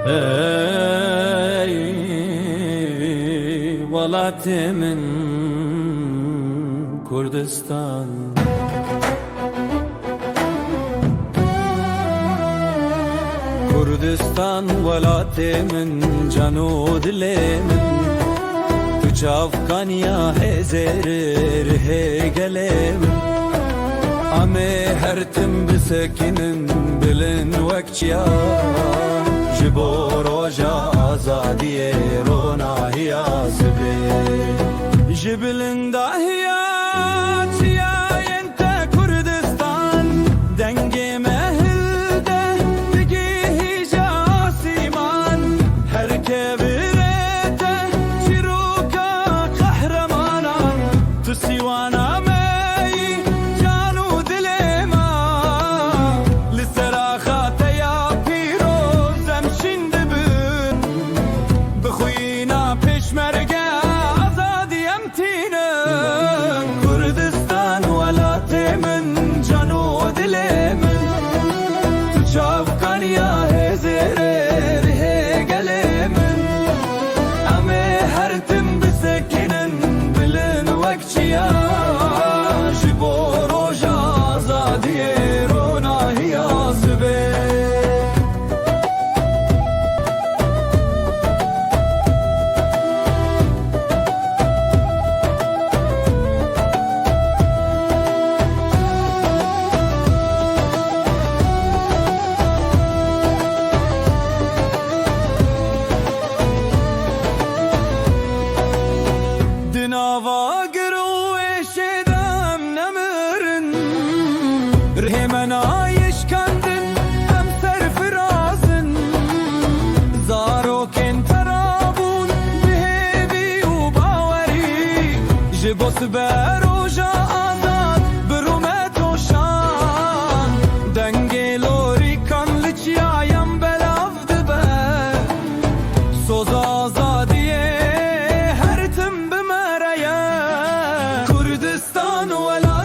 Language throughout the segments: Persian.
ای ولات من کردستان کردستان ولات من جنود من تجافكانيا هزر رهيقلم أمي هرتم بسكن بلن وكتيا جبو روجا آزادي رونا هي سبي جبلن داهيات يا انت كردستان دنگي مهلده بگيه جاسيمان هركب سيوانا مي جانو دلي ما لسراخات يا بيرو زمشين دبن بخوينا بشمرقة أزادي أمتينا كردستان ولا تمن جانو دلي من تشاف كان يا هزر رهيق من أمي هرتم بسكنن وقتيا جبو روجا آزادي رونا هي سبي دناوا رهمن عايش كندن أمسر فرازن زاروكن ترابون بهيبي وباوري جبوس بروجا آزاد برومت وشان دنگي لوري كان لچيا ينبلاف دبه سوز آزاديه هرتم بمريه كردستان ولا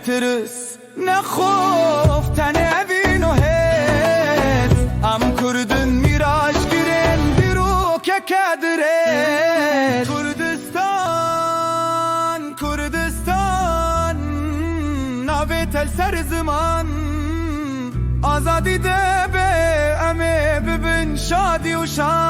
ترس نخوف تنبين وهيت ام كردن ميراج گرن بروك كدرت كردستان كردستان نابت السر زمان آزادي دبه امي ببن شادي وشان